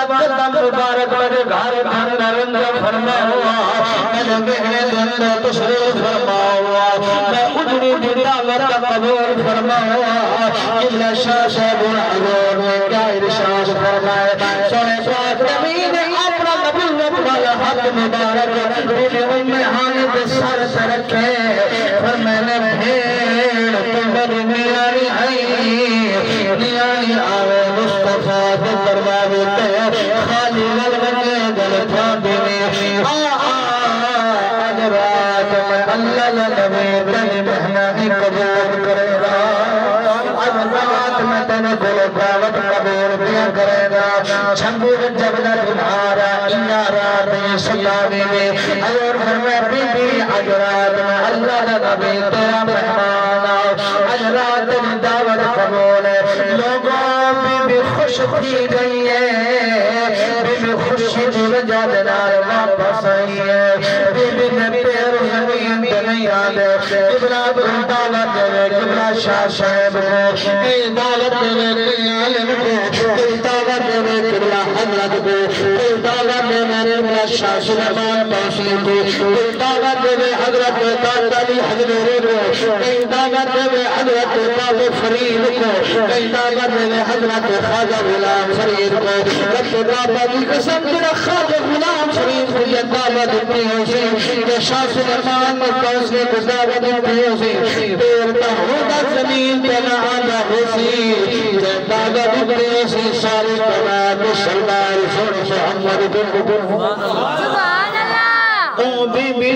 قدم مبارک میرے گھر اندر فرما ہوا میرے مہنے اندر تشریف فرما ہوا میں اجڑی دعوت قبول فرما ہوا قبلہ شاہ صاحب حضور نے کیا ارشاد فرمائے سونے پاک نبی نے اپنا نبوت والا حق مبارک میرے ام ہانی پہ سر سے رکھے اور میں نے بھیڑ تمہاری نیاری آوے مصطفیٰ کے دروازے پہ خالی لگے دل پھاندنے آج رات میں اللہ نبی تیری مہمانی قبول کرے گا آج رات میں تیری دل دعوت قبول کیا کرے گا چھنگور جبلہ دنہارا انارات سلامی میں حضور فرمائے بی بی آج رات میں اللہ نبی تیرا مہمان آج رات میں دعوت قبول ہے لوگوں بی بی خوش کی گئی ہے بی بی خوشی کی وجہ دنار واپس آئی ہے بی بی نے پیر زمین پہ نہیں آدھے قبلہ دعوت دے قبلہ شاہ صاحب کو دعوت دے عالم کو دعوت دے قبلہ حضرت کو دعوت دے قبلہ شاہ سلیمان توسیل کو دعوت دے حضرت علی حضرت کو دعوت دے حضرت بابو فرید کو دعوت دے حضرت خواجہ غلام فرید کو دعوت دی قسم تیرا خواجہ غلام فرید کو یہ دعوت دی حسین کہ شاہ سلیمان توسیل کو دعوت دی حسین دیر تہودہ زمین پہ نہ آدھا حسین دعوت دی حسین سارے قرآن سردار سن محمد بن سبحان اللہ او بی بی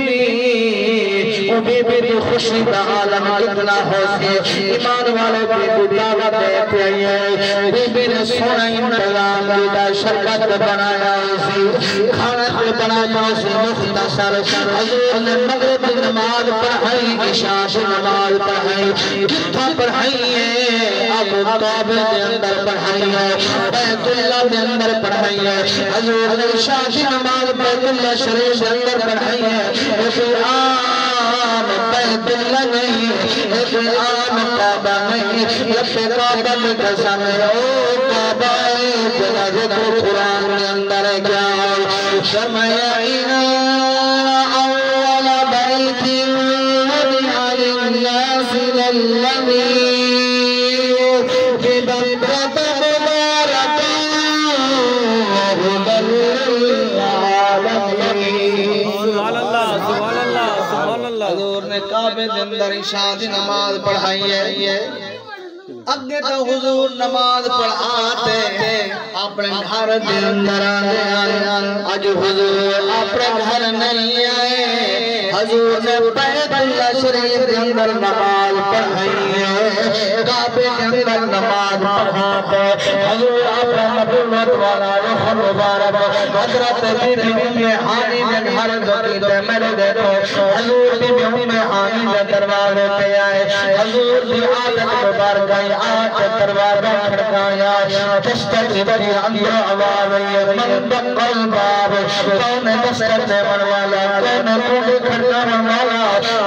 خوشی کا عالم کتنا حوصی ایمان والے بی بی دعوت دیتے ہیں بی بی نے سونا انتظام دیتا شرکت بنایا اسی کھانت بنایا اسی مختصر حضور نے مغرب نماز پڑھائی عشاء نماز پڑھائی جتھا پڑھائی ہے اب کعبے دے اندر پڑھائی ہے بیت اللہ دے اندر پڑھائی ہے حضور نے عشاء نماز بیت اللہ شریف دے اندر پڑھائی ہے بیت اللہ نہیں ایک عام کعبہ نہیں یہ کعبہ میں قسم ہے او کعبہ تیرا ذکر قرآن میں اندر کیا ہے سمعینا اول بیت وضع للناس للذی ببکۃ مبارکا وهدى للعالمین حضور نے کعبے دے اندر عشاء دی نماز پڑھائی ہے اگے تو حضور نماز پڑھاتے اپنے گھر دے اندر آنے آج حضور اپنے گھر نہیں آئے حضور نے بیت اللہ شریف دے اندر نماز پڑھائی ہے کعبے دے اندر نماز پڑھاتے حضور اپنے نبوت والا روح مبارک حضرت بی بی ام ہانی دے گھر دکیتے میرے دیکھو حضور بی بی ام ہانی دے دروازے پہ آئے حضور دی عادت مبارک آئی آج دروازہ کھڑکایا دستر بری اندر آواز من دق الباب کون دستر دے من والا کون کونڈے کھڑکانے والا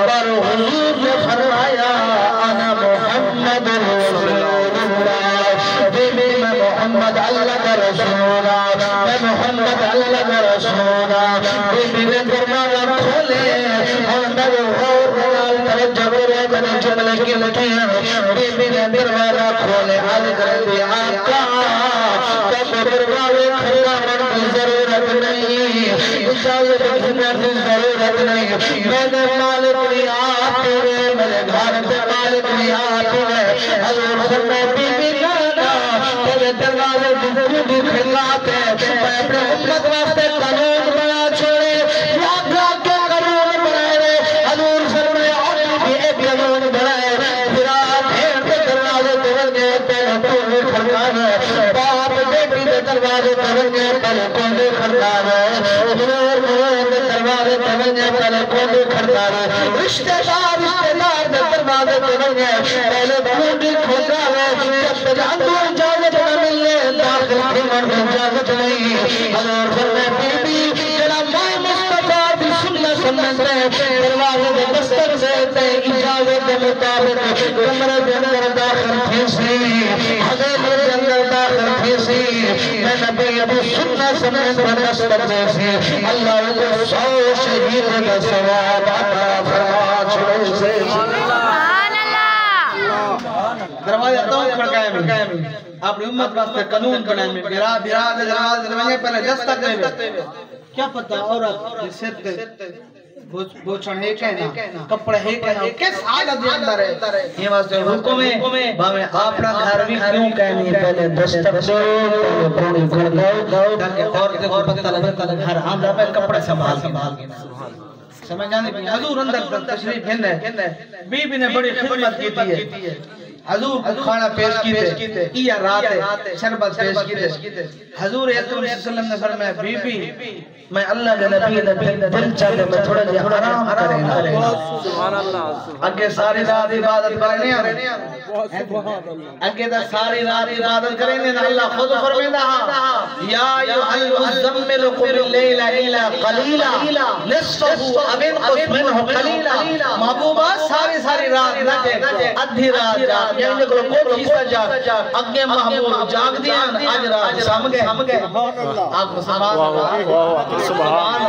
پر حضور نے فرمایا انا محمد رسول اللہ بی بی میں محمد اللہ کا رسول میں محمد اللہ کا رسول بی بی نے دروازہ کھولے اور میرے غور بلال توجہ کرے بنے جملے کی لکھی ہیں بی بی نے دروازہ کھولے عرض کر دی آقا تب دروازے کھڑکانے کی ضرورت نہیں اجازت دینے کی ضرورت نہیں میرے مالک بھی آتے ہیں میرے گھر پہ مالک بھی آتے ہیں حضور فرمائے بی بی لانا تیرے دروازے بھی کھلاتے ہیں میں اپنے امت واسطے قانون بنا چھوڑے یاد رکھ کے قانون بنائے حضور فرمائے اور بھی ایک قانون بنائے پھر آپ بھیڑ کے دروازے توڑنے پہلے کون کھڑکانا باپ بیٹی کے دروازے توڑنے پہلے کون کھڑکانا حضور کے دروازے توڑنے پہلے کون کھڑکانا رشتہ دار دروازے توڑنے پہلے کون کھڑکانا جب تک اندر اجازت نہ ملے داخل کرنے کی اجازت نہیں حضور فرمائے بی بی تیرا ماں مصطفیٰ بھی سنت ہے دروازے دے دستر سے اجازت کے مطابق کمرے کے اندر داخل کھینچنی حضور کے اندر داخل تھی سی میں نبی ابو سننا سمجھ بردست کرنے سی اللہ کو 100 شہید کا ثواب عطا فرما چھوڑے سے سبحان اللہ دروازہ تو کھڑکائے میں اپنی امت واسطے قانون بنائے میں براد دروازے پہلے دستک دے کیا پتہ عورت جسد بوچھن ہے کہنا کپڑے ہے کہنا کس حالت دے اندر ہے یہ واسطے حکم ہے باویں اپنا گھر بھی کیوں کہنی پہلے دستک دو پہلے پوری کھڑکاؤ تاکہ عورتیں کو پتہ لگے گھر آندہ پہ کپڑے سنبھال کے سمجھ جانے کی حضور اندر تشریف ہے بی بی نے بڑی خدمت کی ہے حضور کو کھانا پیش کیتے یا رات شربت پیش کیتے حضور اکرم صلی اللہ علیہ وسلم نے فرمایا بی بی میں اللہ کے نبی دل چاہتے میں تھوڑا جی حرام کریں سبحان اللہ اگے ساری رات عبادت کرنے اگے دا ساری رات عبادت کرنے اللہ خود فرمیدا یا ایھا المزمل قم اللیل الا قلیلا نصفه او انقص منه قلیلا محبوبہ ساری رات نہ ادھی رات جا یعنی کو کوئی حصہ جا اگے محبوب جاگ دیاں اج رات سم گئے آپ مسلمان سبحان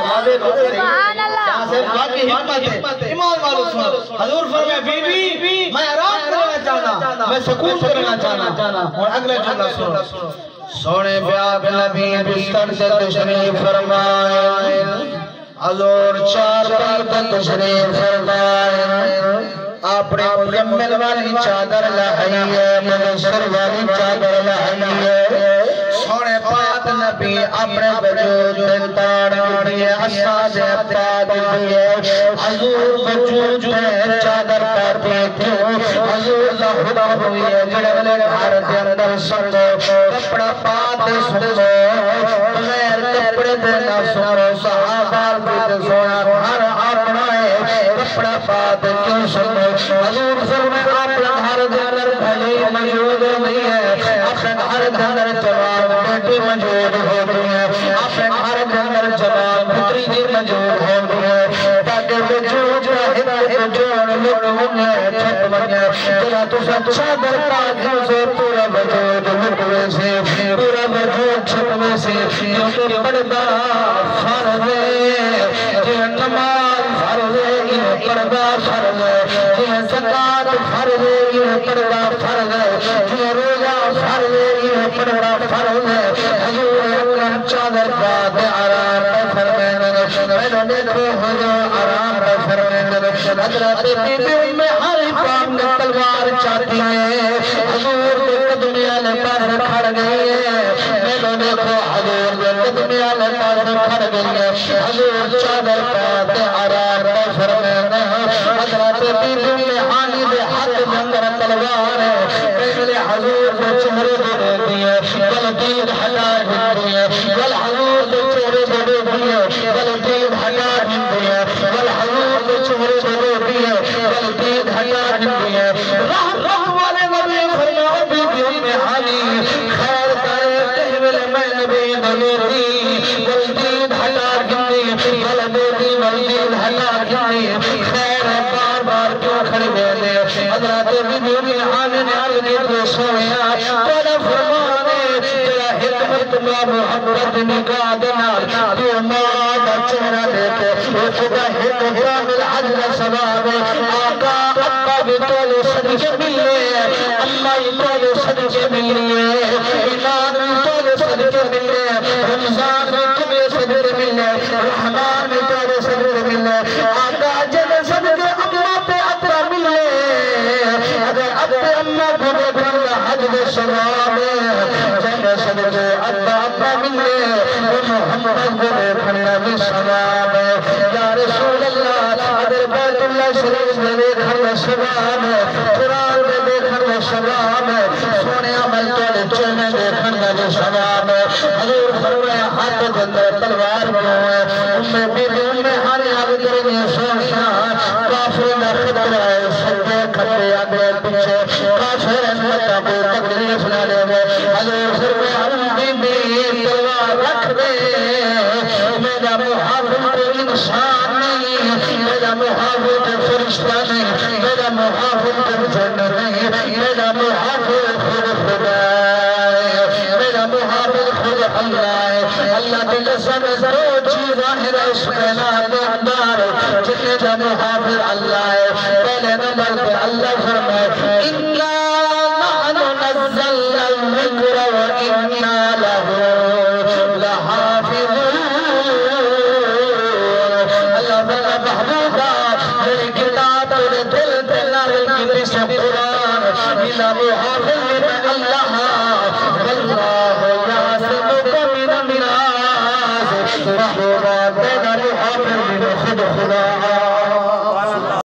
سبحان اللہ سے باقی حکمت ہے ایمان والو سنو حضور فرمایا بی بی میں آرام کرنا چاہنا میں سکون کرنا چاہنا اور اگلا جملہ سنو سونے بیاب نبی بستر سے تشریف فرمائے حضور چار پر تشریف فرمائے اپنے مکمل والی چادر لہائی ہے منصر والی چادر لہائی ہے سونے پاک نبی اپنے وجود تاڑ دیئے اساد اپاد دیئے حضور وجود میں چادر پاتے کیوں حضور ظہر ہوئی ہے جڑے گھر دے اندر سنو کپڑا پاتے سنو بغیر کپڑے دینا سنو صحابہ بیت سونا گھر اپنا ہے کپڑا پاتے کیوں سنو حضور فرمائے اپنا گھر دے اندر بھلے موجود نہیں ہے اپنے گھر دے اندر جوان بیٹی موجود ہو گئی ہے اپنے گھر دے اندر جوان پتری بھی موجود ہو گئی ہے تاکہ وجود ہدایت جوڑ لوڑ ہونے چھت بنے تیرا تو سب چادر پاکیوں سے پورا وجود لٹوے سے پورا وجود چھتوے سے کیونکہ پردہ فرض ہے یہ نماز فرض ہے یہ پردہ فرض ہے یہ زکات فرض ہے یہ پردہ فرض ہے یہ روزہ فرض ہے یہ پردہ فرض ہے حضور اکرم چادر پاک آرام پہ فرمائے میں نے دیکھو حضور آرام پہ فرمائے حضرت بی بی میں ہر پام نے تلوار چاہتی ہے حضور کے قدمی آلے پر کھڑ گئی ہے میں نے دیکھو حضور کے قدمی آلے پر کھڑ گئی ہے حضور چادر پاک آرام پہ فرمائے حضرت بی بی میں ہانی دے حد جنگر تلوار ہے پہلے حضور کے چہرے دے دیئے بل دید ہٹا دیئے بل حضور کے چہرے دے دیئے بل دید ہٹا دیئے بل حضور کے چہرے دے دیئے بل دید ہٹا دیئے راہ والے نبی فرمایا بی بی میں حالی خیر کرے تحویل میں نبی دلیتی بل دید ہٹا دیئے بل دید ہٹا دیئے خیر بار بار کیوں کھڑے دے حضرت بی بی میں حالی نے عرضی کو سویا تیرا فرمانے تیرا حکمت میں محمد نگاہ دینا تو ماں کا چہرہ دیکھے اس کا حکم کامل حجر سواب آقا ابا بھی تولے صدقے ملے اللہ ہی تولے صدقے ملے ایمان بھی تولے صدقے ملے رمضان بھی تولے صدقے ملے رحمان بھی تولے صدقے ملے آقا جب صدقے اما پہ اپنا ملے اگر اپنے اما کو دیکھیں حجر سواب جب صدقے اپنا ملے محمد کو دیکھنا بھی سواب یا رسول اللہ اگر بیت اللہ شریف میں دیکھنا سواب قرآن میں دیکھنا سواب سونے عمل تولے چہنے دیکھنا بھی سواب حضور فرمایا ہاتھ جندر تلوار بنوائے بی بی میں ہاری آگے کریں سوشنا کافر میں خطرہ ہے سجدے کھٹے آگے پیچھے کافر انمتا کو تکلیف نہ لے حضور فرمایا بی بی تلوار رکھ دے میرا محافظ تو انسان نہیں میرا محافظ تو فرشتہ نہیں میرا محافظ تو جن نہیں میرا محافظ خود خدا ہے میرا خود اللہ ہے اللہ کے قسم دو چیز ظاہر ہے اس کائنات کے اندر جتنے جب حافظ اللہ ہے پہلے نمبر پہ اللہ فرمائے اِنَّا نَحْنُ نَزَّلْنَا الذِّكْرَ وَإِنَّا لَهُ لَحَافِظُونَ اللہ تعالیٰ محبوبہ میری کتاب تیرے دل پہ نازل کی بس قرآن بلا محافظ من اللہ واللہ یعصمک من الناس محبوبہ تیرا محافظ من خود خدا